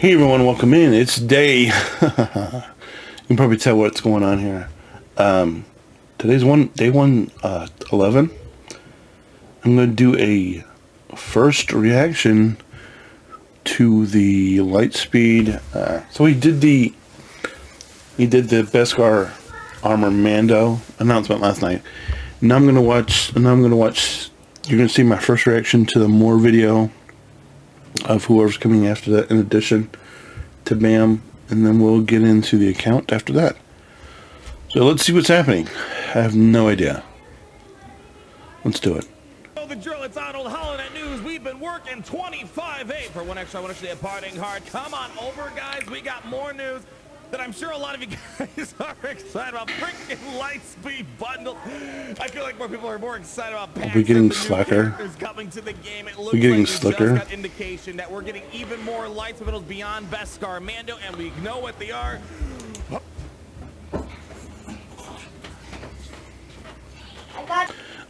Hey everyone, welcome in. It's day. You can probably tell what's going on here. Today's day 11. I'm going to do a first reaction to the Lightspeed. So he did the Beskar Armor Mando announcement last night. Now I'm going to watch. You're going to see my first reaction to the more video of whoever's coming after that, in addition to Bam, and then we'll get into the account after that. So let's see what's happening. I have no idea. Let's do it. Know the drill. It's on Old Holiday News. We've been working 25-8 for one extra. I want to see a partying hard. Come on over, guys. We got more news that I'm sure a lot of you guys are excited about. Freaking Lightspeed bundle. I feel like more people are more excited about packs. We're getting slacker. Coming to the game. It looks we're getting like slicker. We just got indication that we're getting even more Lightspeed bundles beyond Beskar Mando, and we know what they are.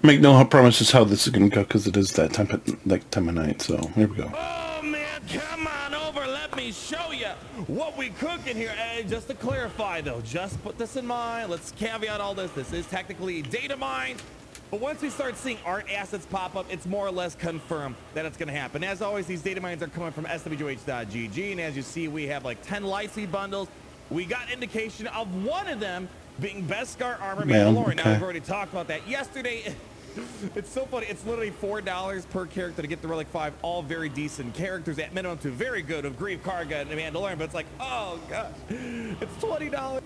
Make no promises how this is going to go, because it is that time of night. So here we go. Oh man, come on over. Let me show you what we cooking here. Hey, just to clarify though, just put this in mind. Let's caveat all this. This is technically data mined, but once we start seeing art assets pop up, it's more or less confirmed that it's going to happen. As always, these data mines are coming from swh.gg, and as you see, we have like 10 Lightspeed bundles. We got indication of one of them being Beskar Armor Mandalorian. Okay. Now, we've already talked about that yesterday. It's so funny. It's literally $4 per character to get the Relic 5. All very decent characters at minimum to very good of Grief, Karga, and Mandalorian. But it's like, oh gosh, it's $20.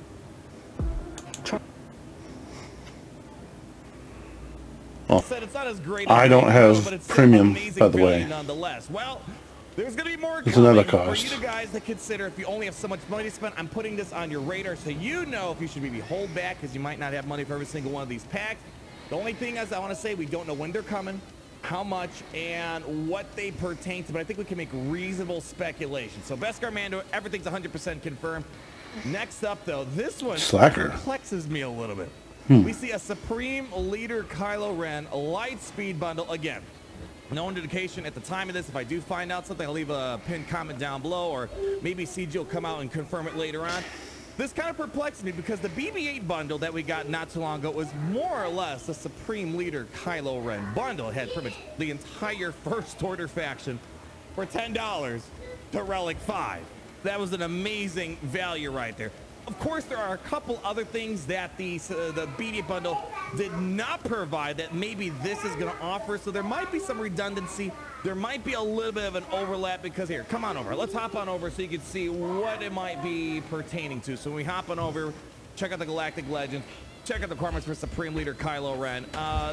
Well, Said it's not as great. I don't have but it's premium, by the way. Nonetheless, well, there's going to be more it's another coming cost for you guys to consider. If you only have so much money to spend, I'm putting this on your radar so you know if you should maybe hold back, because you might not have money for every single one of these packs. The only thing is, I want to say, we don't know when they're coming, how much, and what they pertain to, but I think we can make reasonable speculation. So Beskar Mando, everything's 100% confirmed. Next up, though, this one perplexes me a little bit. We see a Supreme Leader Kylo Ren Lightspeed bundle again. No indication at the time of this. If I do find out something, I'll leave a pinned comment down below, or maybe CG will come out and confirm it later on. This kind of perplexes me because the BB-8 bundle that we got not too long ago was more or less the Supreme Leader Kylo Ren bundle. It had pretty much the entire First Order faction for $10 to Relic 5. That was an amazing value right there. Of course, there are a couple other things that the BB-8 bundle did not provide that maybe this is going to offer, so there might be some redundancy. There might be a little bit of an overlap, because here, come on over. Let's hop on over so you can see what it might be pertaining to. So when we hop on over, check out the Galactic Legend, check out the requirements for Supreme Leader Kylo Ren.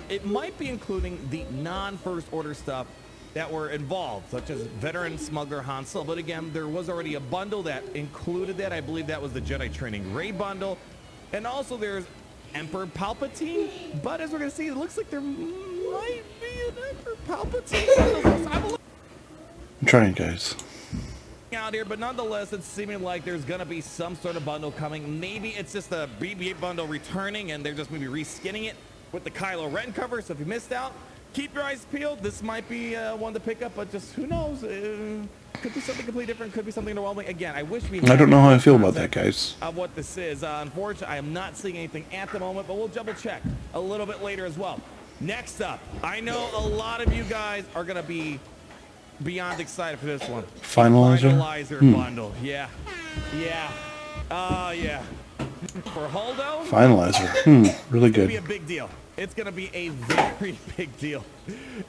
It might be including the non-First Order stuff that were involved, such as veteran smuggler Han Solo. But again, there was already a bundle that included that. I believe that was the Jedi Training Rey bundle. And also there's Emperor Palpatine. But as we're going to see, it looks like there might be an Emperor Palpatine. I'm trying, guys. Out here, but nonetheless, it's seeming like there's going to be some sort of bundle coming. Maybe it's just a BB-8 bundle returning, and they're just maybe reskinning it with the Kylo Ren cover. So if you missed out, keep your eyes peeled. This might be one to pick up, but just who knows? Could be something completely different. Could be something underwhelming. Again, I wish we had I don't know how I feel about that, guys. Of what this is. Unfortunately, I am not seeing anything at the moment, but we'll double check a little bit later as well. Next up, I know a lot of you guys are going to be beyond excited for this one. Finalizer bundle. Yeah. Yeah. Yeah. For Holdo. Finalizer. Really good. It's going to be a big deal. It's going to be a very big deal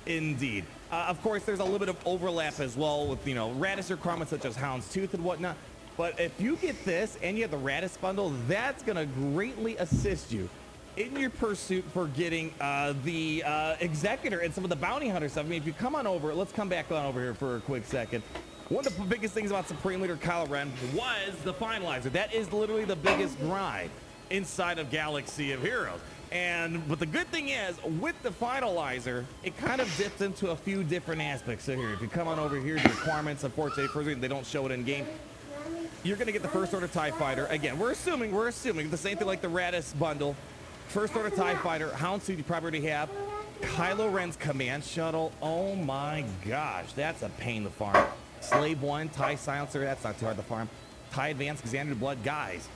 indeed. Of course, there's a little bit of overlap as well with, Radis requirements such as Houndstooth and whatnot. But if you get this and you have the Radis bundle, that's going to greatly assist you in your pursuit for getting the Executor and some of the Bounty Hunter stuff. I mean, if you come on over, let's come back on over here for a quick second. One of the biggest things about Supreme Leader Kylo Ren was the Finalizer. That is literally the biggest grind inside of Galaxy of Heroes. But the good thing is, with the Finalizer, it kind of dips into a few different aspects. So here, if you come on over here, the requirements, unfortunately, for they don't show it in game. You're going to get the First Order TIE Fighter. Again, we're assuming the same thing like the Radis bundle. First Order TIE Fighter, Houndstooth you probably already have. Kylo Ren's command shuttle. Oh my gosh, that's a pain to farm. Slave 1, TIE Silencer, that's not too hard to farm. TIE Advanced Xanadu Blood. Guys,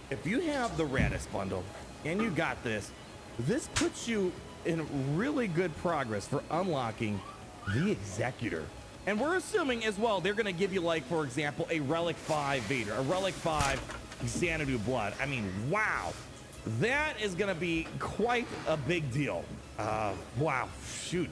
if you have the Radis bundle and you got this, this puts you in really good progress for unlocking the Executor. And we're assuming as well, they're going to give you, like, for example, a Relic 5 Vader, a Relic 5 Xanadu Blood. I mean, wow. That is going to be quite a big deal. Wow, shoot.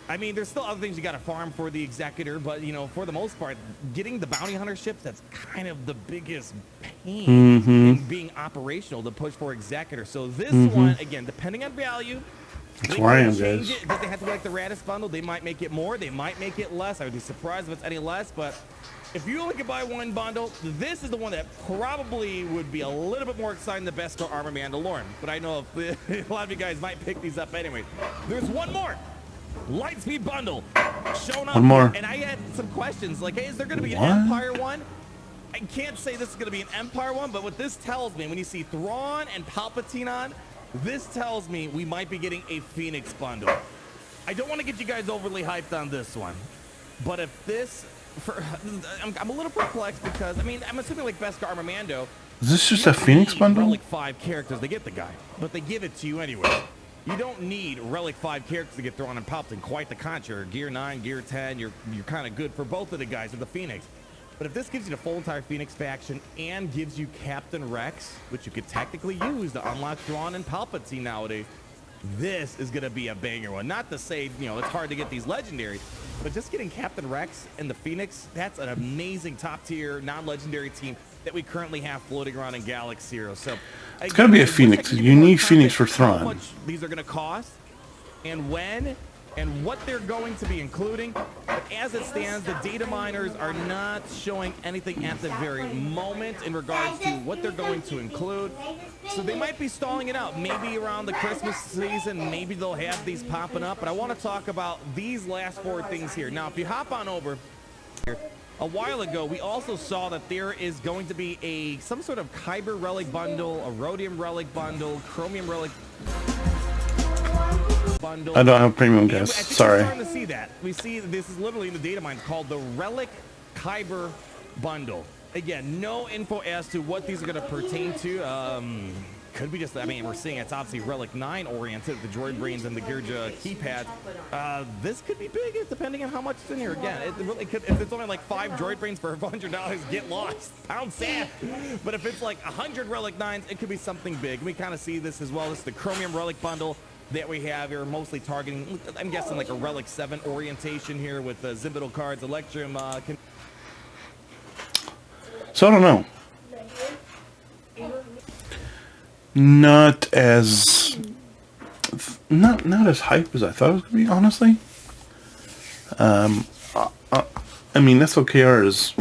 I mean, there's still other things you got to farm for the Executor, but, you know, for the most part, getting the Bounty Hunter ships, that's kind of the biggest pain in being operational to push for Executor. So this one, again, depending on value, that's where I am, change guys. it. Does they have to be like the Radis bundle? They might make it more. They might make it less. I would be surprised if it's any less. But if you only could buy one bundle, this is the one that probably would be a little bit more exciting than the Beskar Armor Mandalorian. But I know if, a lot of you guys might pick these up anyway. There's one more Lightspeed bundle shown up. One more. And I had some questions like, hey, is there going to be an Empire one? I can't say this is going to be an Empire one, but what this tells me, when you see Thrawn and Palpatine on, this tells me we might be getting a Phoenix bundle. I don't want to get you guys overly hyped on this one, but if this, I'm a little perplexed because, I mean, I'm assuming like Beskar Armor Mando. Is this just a Phoenix bundle? Relic 5 characters to get the guy, but they give it to you anyway. You don't need Relic 5 characters to get Thrawn and Palpatine. Quite the contrary. Gear 9, Gear 10, you're kind of good for both of the guys with the Phoenix. But if this gives you the full entire Phoenix faction and gives you Captain Rex, which you could technically use to unlock Thrawn and Palpatine nowadays, this is going to be a banger one. Not to say, you know, it's hard to get these legendaries, but just getting Captain Rex and the Phoenix, that's an amazing top-tier, non-legendary team that we currently have floating around in Galaxy Heroes. So it's got to be a Phoenix. You need Phoenix for Thrawn. How much these are going to cost and when and what they're going to be including. But as it stands, the data miners are not showing anything at the very moment in regards to what they're going to include. So they might be stalling it out. Maybe around the Christmas season, maybe they'll have these popping up. But I want to talk about these last 4 things here. Now, if you hop on over here, a while ago, we also saw that there is going to be some sort of Kyber relic bundle, a Rhodium relic bundle, Chromium relic bundle. I don't have premium, guys. Sorry. We're starting to see that. We see this is literally in the data mines called the Relic Kyber bundle. Again, no info as to what these are going to pertain to. Could be just, I mean, we're seeing it's obviously Relic 9 oriented, the droid brains and the Girja keypads. This could be big depending on how much is in here. Again, it really could, if it's only like 5 droid brains for $100, get lost. Pound sand. But if it's like 100 Relic 9s, it could be something big. We kind of see this as well. This is the Chromium Relic bundle that we have here, mostly targeting, I'm guessing like a Relic 7 orientation here with the Zimbital cards, Electrum. So I don't know. Not as hype as I thought it was gonna be, honestly. I mean, SOKR is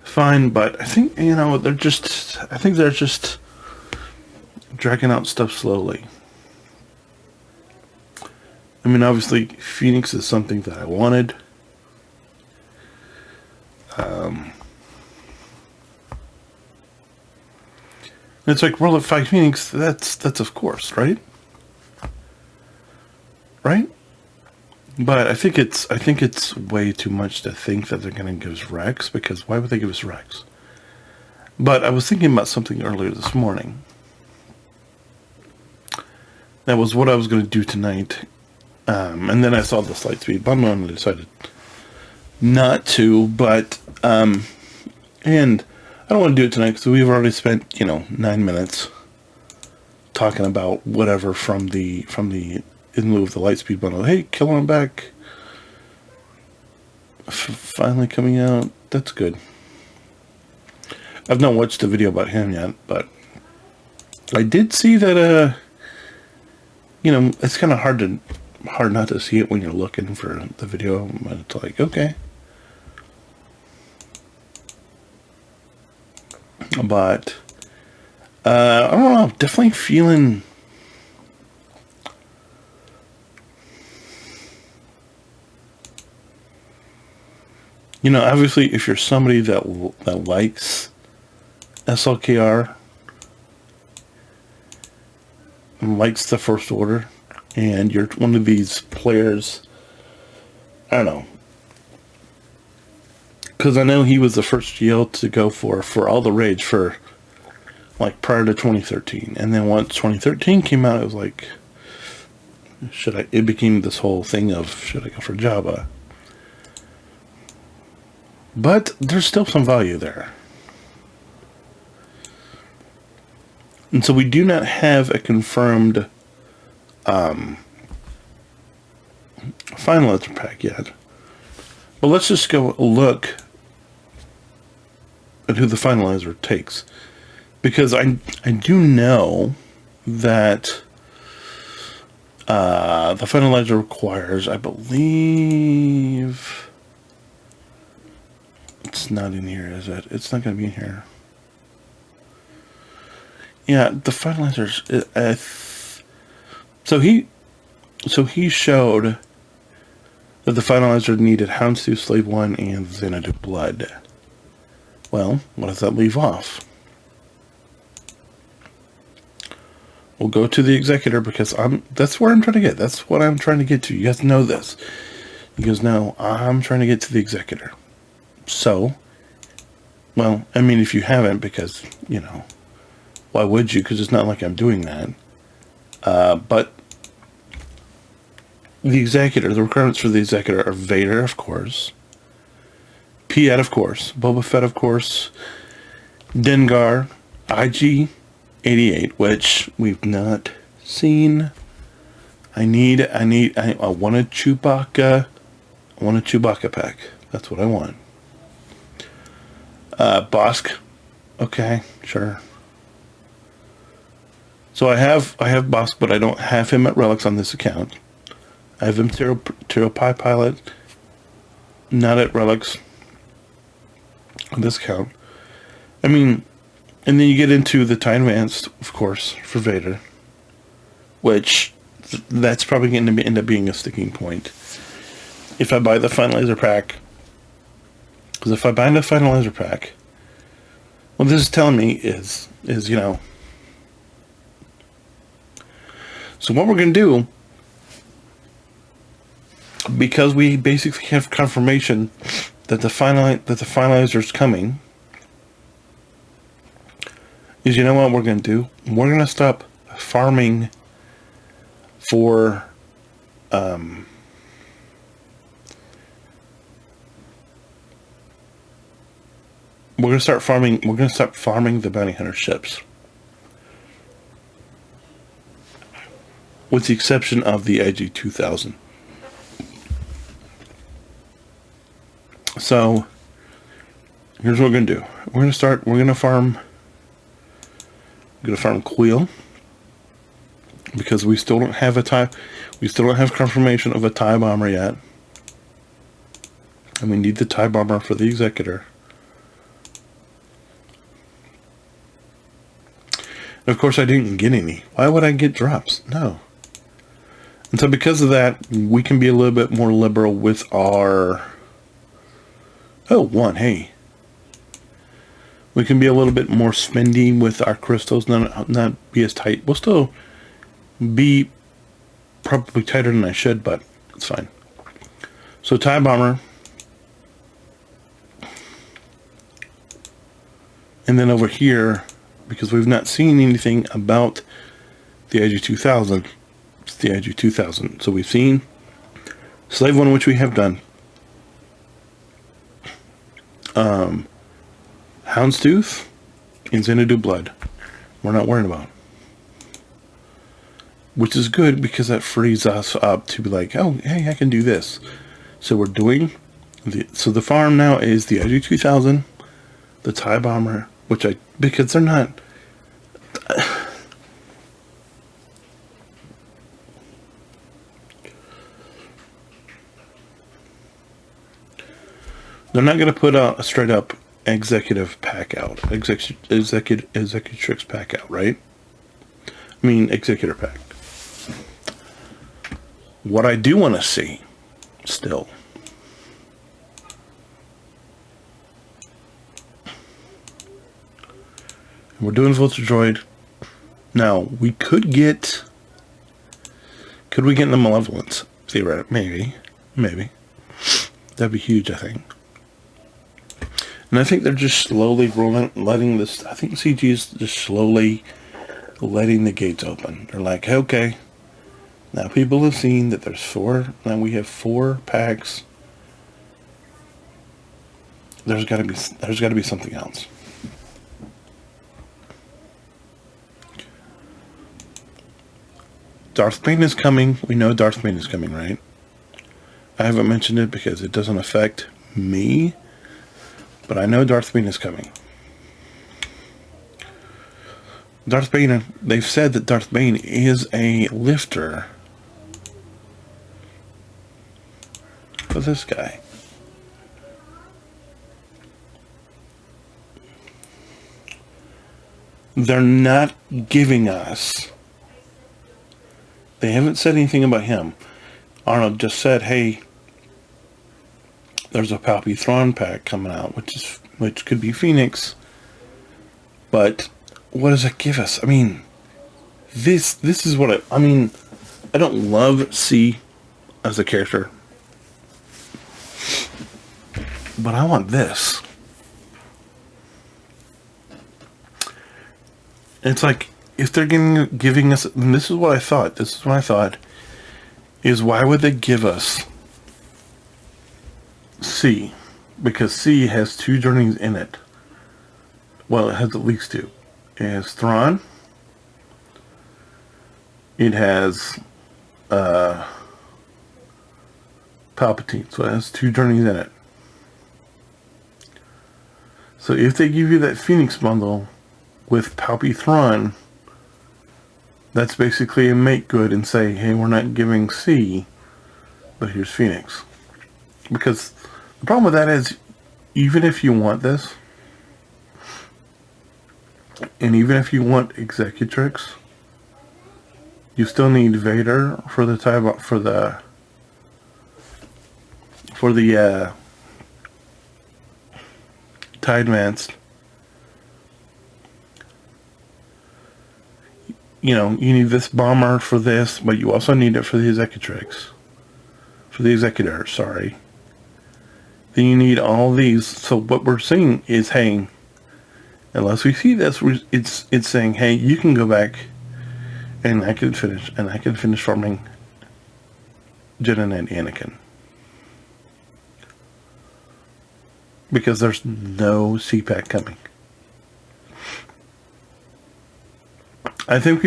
fine, but I think, you know, they're just dragging out stuff slowly. I mean, obviously, Phoenix is something that I wanted. It's like World of 5 Phoenix, that's of course, right? Right? But I think it's way too much to think that they're going to give us Rex, because why would they give us Rex? But I was thinking about something earlier this morning. That was what I was going to do tonight. And then I saw the Lightspeed bundle and I decided not to, but and I don't want to do it tonight because we've already spent, you know, 9 minutes talking about whatever from the in lieu of the Lightspeed bundle. Hey, Killer, I'm back. Finally coming out. That's good. I've not watched the video about him yet, but I did see that. You know, it's kind of hard not to see it when you're looking for the video, but it's like, okay. But I don't know, definitely feeling you know, obviously if you're somebody that likes SLKR and likes the First Order, and you're one of these players, I don't know, Because I know he was the first GL to go for all the rage for, like, prior to 2013. And then once 2013 came out, it was like, it became this whole thing of, should I go for Jabba? But there's still some value there. And so we do not have a confirmed finalizer pack yet. But let's just go look at who the finalizer takes. Because I do know that the finalizer requires, I believe, it's not in here, is it? It's not going to be in here. Yeah, the finalizers. So he showed that the finalizer needed Houndstooth, Slave 1, and Xanadu Blood. Well, what does that leave off? We'll go to the Executor because that's where I'm trying to get. That's what I'm trying to get to. You guys know this. He goes, no, I'm trying to get to the Executor. So, well, I mean, if you haven't, because, you know, why would you? Because it's not like I'm doing that. But the Executor, the requirements for the Executor are Vader, of course. Piet, of course. Boba Fett, of course. Dengar. IG-88, which we've not seen. I want a Chewbacca. I want a Chewbacca pack. That's what I want. Bosk. Okay, sure. So I have Bosk, but I don't have him at Relics on this account. I have Imperial Pie Pilot, not at Relics on this account. I mean, and then you get into the TIE Advanced, of course, for Vader, which that's probably going to end up being a sticking point if I buy the Finalizer pack. Because if I buy the Finalizer pack, what this is telling me is you know. So what we're going to do, because we basically have confirmation that the finalizer is coming, is, you know what we're going to do? We're going to stop farming for we're going to start farming. We're going to start farming the bounty hunter ships, with the exception of the IG-2000. So here's what we're going to do. We're going to farm Queel, because we still don't have confirmation of a TIE bomber yet, and we need the TIE bomber for the Executor. And of course I didn't get any. Why would I get drops? No. And so because of that, we can be a little bit more liberal with our... hey. We can be a little bit more spendy with our crystals, not be as tight. We'll still be probably tighter than I should, but it's fine. So TIE Bomber. And then over here, because we've not seen anything about the IG-2000, it's the IG-2000. So we've seen Slave 1, which we have done. Houndstooth and Xanadu Blood. We're not worried about. Which is good, because that frees us up to be like, oh, hey, I can do this. So we're doing... So the farm now is the IG-2000, the TIE Bomber, because they're not... They're not going to put a straight up executive pack out. Executrix pack out, right? I mean, executor pack. What I do want to see, still, we're doing Vulture Droid. Now, we could get... Could we get the Malevolence? Theoretically, maybe. That'd be huge, I think. And I think they're just slowly letting this, I think CG is just slowly letting the gates open. They're like, okay, now people have seen that now we have 4 packs. There's got to be something else. Darth Bane is coming. We know Darth Bane is coming, right? I haven't mentioned it because it doesn't affect me, but I know Darth Bane is coming. Darth Bane, they've said that Darth Bane is a lifter for this guy. They're not giving us. They haven't said anything about him. Arnold just said, hey, there's a Palpy Thrawn pack coming out, which could be Phoenix. But what does it give us? I mean, this is what I mean, I don't love C as a character, but I want this. It's like, if they're giving us, and this is what I thought, is why would they give us C? Because C has 2 journeys in it. Well, it has at least 2. It has Thrawn. It has Palpatine. So it has 2 journeys in it. So if they give you that Phoenix bundle with Palpy Thrawn, that's basically a make good and say, hey, we're not giving C, but here's Phoenix. Because the problem with that is, even if you want this, and even if you want Executrix, you still need Vader for the TIE Advanced. You know, you need this bomber for this, but you also need it for the Executrix. For the Executor, sorry. Then you need all these. So what we're saying is, hey, unless we see this, it's saying, hey, you can go back and I can finish farming Jedi and Anakin. Because there's no CPAC coming. I don't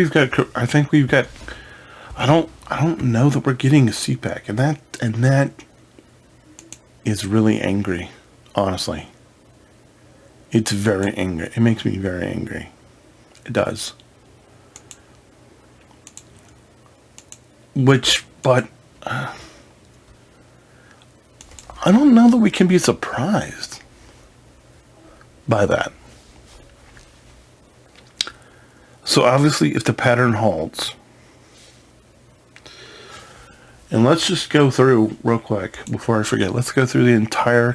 know that we're getting a CPAC, and that is really angry, honestly. It's very angry. It makes me very angry. It does. But I don't know that we can be surprised by that. So obviously, if the pattern holds, and let's just go through real quick before I forget. Let's go through the entirety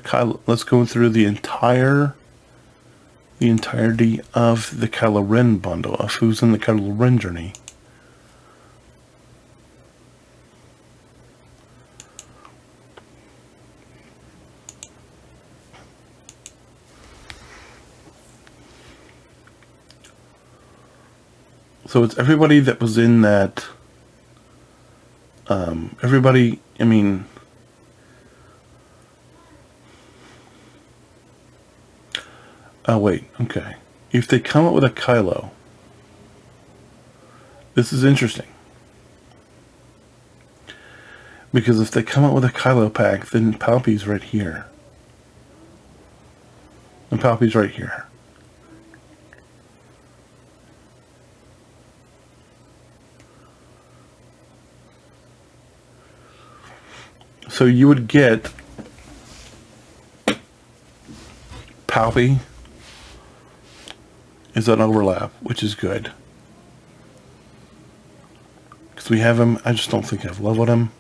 of the Kylo Ren bundle of who's in the Kylo Ren journey. So it's everybody that was in that. Everybody, I mean. Oh, wait, okay. If they come up with a Kylo. This is interesting. Because if they come up with a Kylo pack, then Palpy's right here. And Palpy's right here. So you would get Palpy is an overlap, which is good. Because we have him, I just don't think I've leveled him.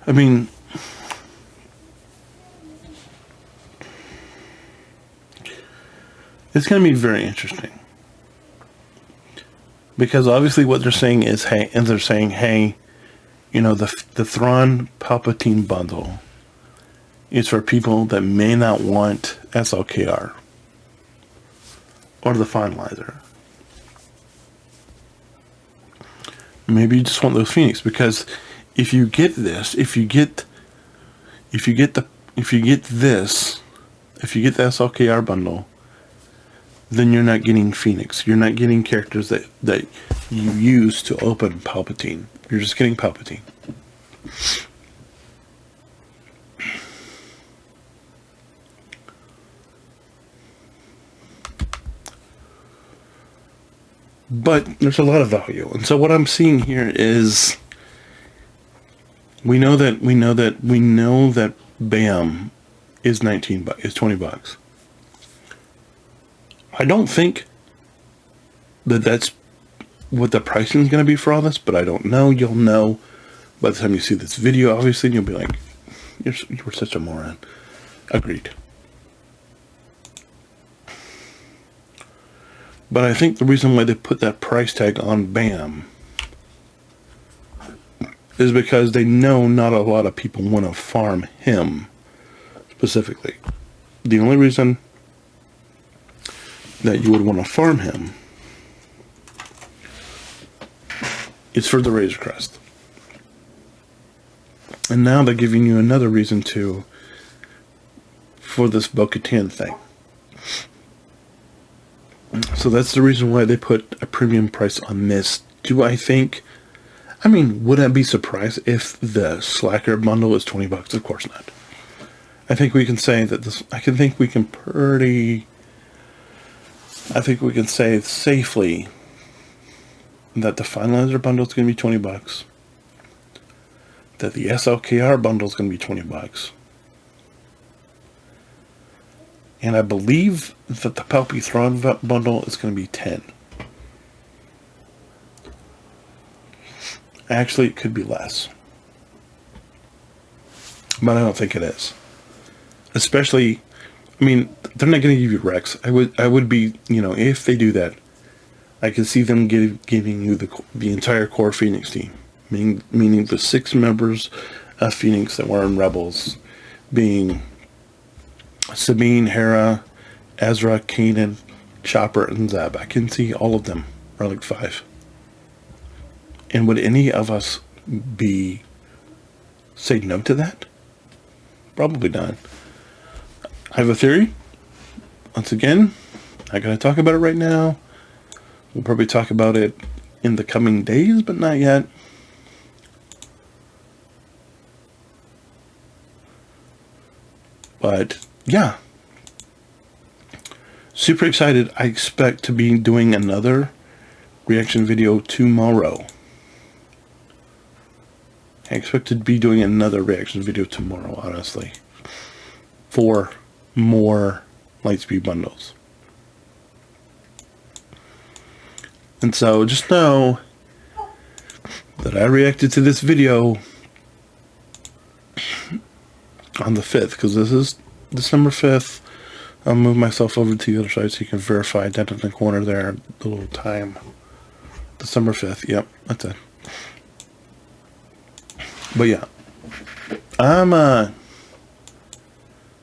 I mean, it's going to be very interesting. Because obviously what they're saying is, hey, you know, the Thrawn Palpatine bundle is for people that may not want SLKR or the finalizer. Maybe you just want those Phoenix, because if you get this, if you get the SLKR bundle, then you're not getting Phoenix. You're not getting characters that you use to open Palpatine. You're just getting Palpatine. But there's a lot of value. And so what I'm seeing here is we know that BAM is $20. I don't think that that's what the pricing is going to be for all this, but I don't know. You'll know by the time you see this video, obviously, and you'll be like, you were such a moron. Agreed. But I think the reason why they put that price tag on BAM is because they know not a lot of people want to farm him specifically. The only reason that you would want to farm him is for the Razor Crest. And now they're giving you another reason for this Bo-Katan thing. So that's the reason why they put a premium price on this. Do I think... I mean, would I be surprised if the Slacker bundle is $20? Of course not. I think we can say that this... I think we can say safely that the Finalizer bundle is going to be $20. That the SLKR bundle is going to be $20. And I believe that the Palpy Thrawn bundle is going to be $10. Actually, it could be less. But I don't think it is. Especially, I mean, they're not going to give you Rex. I would be, if they do that, I could see them giving you the entire core Phoenix team. Meaning the 6 members of Phoenix that were in Rebels being Sabine, Hera, Ezra, Kanan, Chopper, and Zeb. I can see all of them, or like 5. And would any of us say no to that? Probably not. I have a theory. Once again, not going to talk about it right now. We'll probably talk about it in the coming days, but not yet. But yeah, super excited. I expect to be doing another reaction video tomorrow. Honestly, for more Lightspeed bundles. And so just know that I reacted to this video on the 5th, because this is December 5th. I'll move myself over to the other side so you can verify that in the corner there, the little time. December 5th, yep, that's it. But yeah, I'm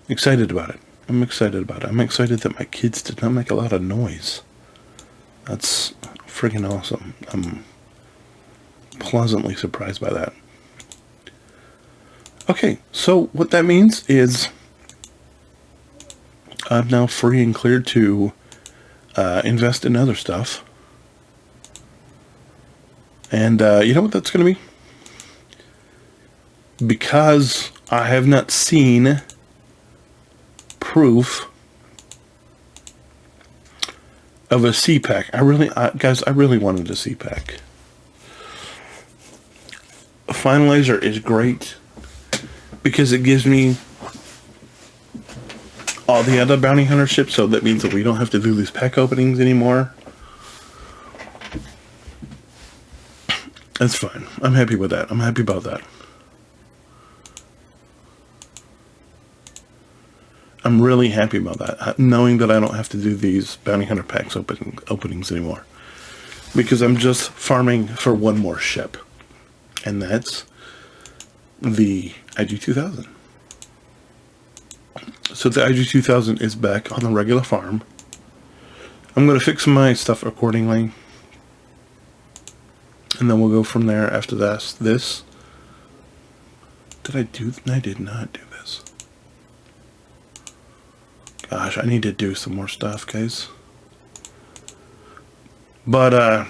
excited about it. I'm excited that my kids did not make a lot of noise. That's freaking awesome. I'm pleasantly surprised by that. Okay, so what that means is I'm now free and clear to invest in other stuff. And you know what that's going to be? Because I have not seen proof of a C-Pack. Guys, I really wanted a C-Pack. Finalizer is great because it gives me all the other bounty hunter ships, so that means that we don't have to do these pack openings anymore. That's fine. I'm happy with that. I'm happy about that. I'm really happy about that, knowing that I don't have to do these bounty hunter packs openings anymore, because I'm just farming for one more ship, and that's the IG-2000. So the IG-2000 is back on the regular farm. I'm going to fix my stuff accordingly. And then we'll go from there after this. Did I do? I did not do this. Gosh, I need to do some more stuff, guys. But,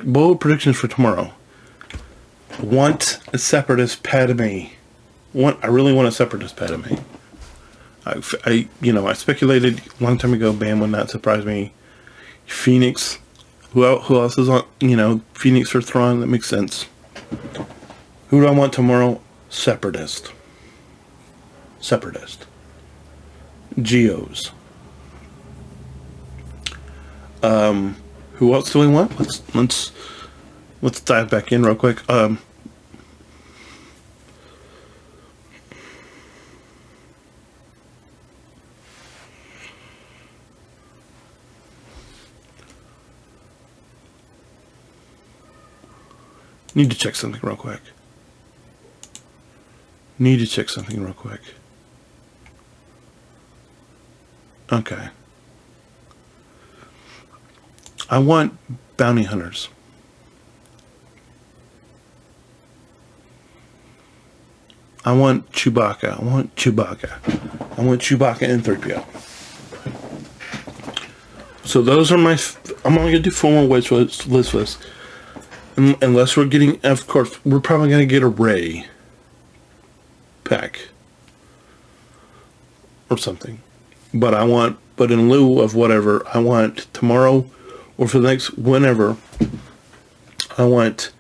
bold predictions for tomorrow. Want a Separatist Padme. I really want a Separatist Padme. I speculated a long time ago, Bam would not surprise me. Phoenix. Who else is on, Phoenix or Thrawn? That makes sense. Who do I want tomorrow? Separatist. Geos. Who else do we want? Let's dive back in real quick. Need to check something real quick. Okay. I want bounty hunters. I want Chewbacca. I want Chewbacca and 3PO. So those are my... I'm only going to do 4 more wish lists. Unless we're getting... Of course, we're probably going to get a Rey pack. Or something. But in lieu of whatever, I want tomorrow... or for the next whenever, I want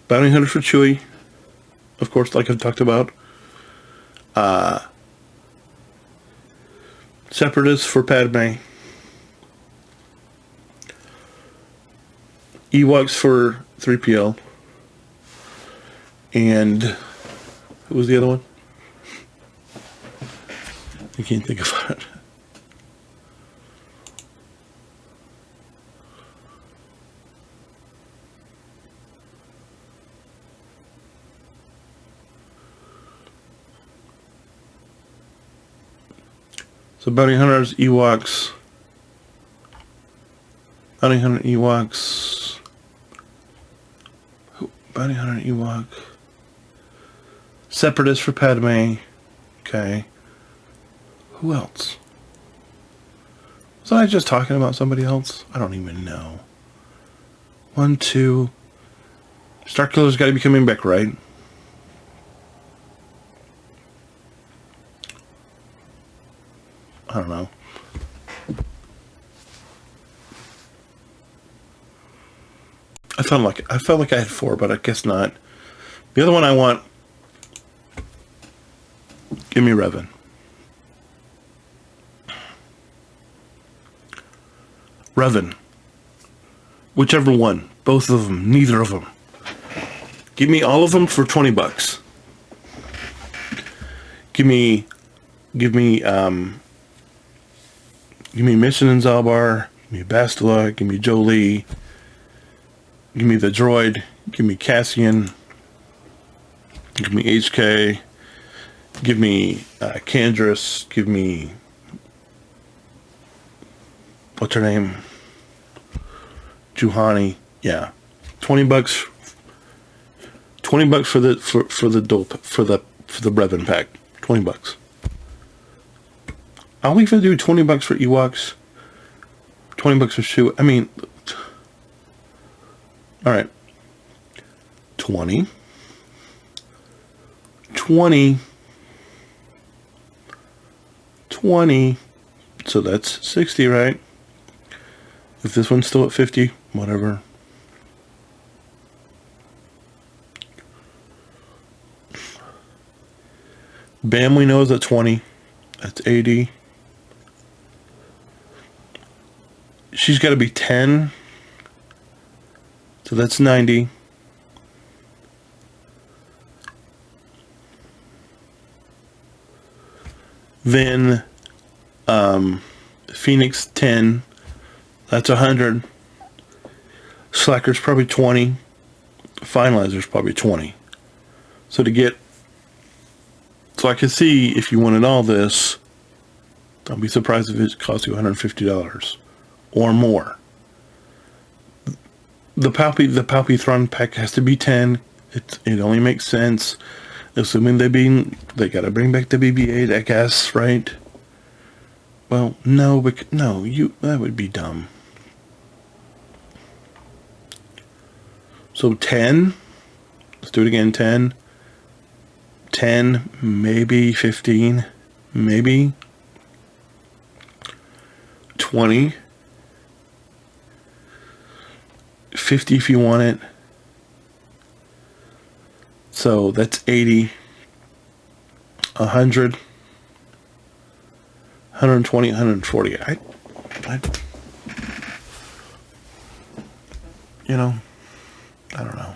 bounty hunters for Chewie, of course, like I've talked about. Separatists for Padme. Ewoks for 3PO. And who was the other one? I can't think of it. So bounty hunters, Ewoks. Bounty hunter, Ewoks. Bounty hunter, Ewok. Separatist for Padme. Okay. Who else? Was I just talking about somebody else? I don't even know. 1, 2. Starkiller's got to be coming back, right? I don't know. I felt like I had 4, but I guess not. The other one I want. Give me Revan. Whichever one. Both of them. Neither of them. Give me all of them for $20. Give me Mission in Zalbar, give me Bastila, give me Jolie, give me the droid, give me Cassian, give me HK, give me Candrass, give me, what's her name? Juhani. Yeah. $20 for the Brevin pack. $20. I'll even do $20 for Ewoks. $20 for Chewie. I mean, all right. 20. So that's 60, right? If this one's still at 50, whatever. Bam, we know is at 20. That's 80. She's got to be 10. So that's 90. Then Phoenix 10. That's 100. Slacker's probably 20. Finalizer's probably 20. So to get So I can see if you wanted all this, don't be surprised if it costs you $150 or more. The Palpatron pack has to be 10. It only makes sense, assuming they gotta bring back the BB-8, I guess, right? Well, no, but no, that would be dumb. So 10. Let's do it again. 10. 10, maybe 15, maybe 20, 50 if you want it. So that's 80, 100, 120, 140. You know, I don't know.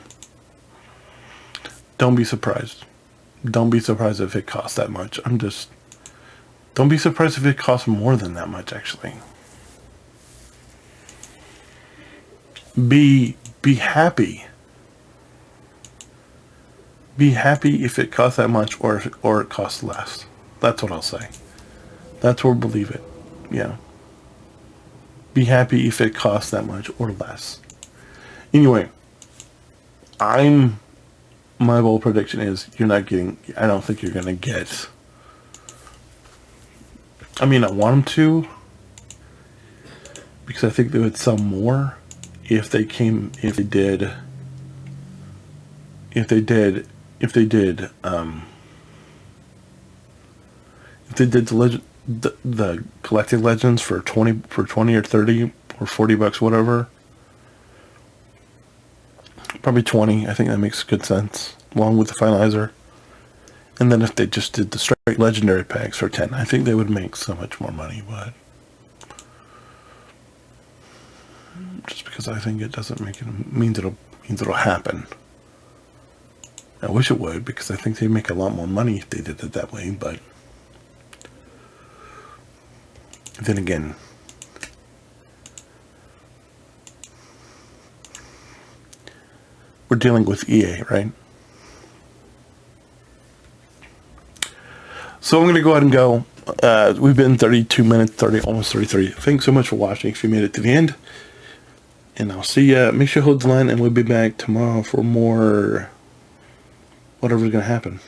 Don't be surprised. Don't be surprised if it costs that much. Don't be surprised if it costs more than that much, actually. Be happy. Be happy if it costs that much or it costs less. That's what I'll say. That's where believe it. Yeah. Be happy if it costs that much or less. Anyway, my bold prediction is I don't think you're going to get. I mean, I want them to, because I think they would sell more if they did the collected legends for 20 or 30 or $40, whatever. Probably 20. I think that makes good sense, along with the finalizer. And then if they just did the straight legendary packs for 10, I think they would make so much more money. But just because I think it doesn't make it means it'll happen. I wish it would, because I think they'd make a lot more money if they did it that way. But then again, we're dealing with EA, right? So I'm going to go ahead and go. We've been 32 minutes, almost 33. Thanks so much for watching if you made it to the end. And I'll see you. Make sure you hold the line, and we'll be back tomorrow for more whatever's going to happen.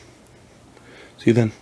See you then.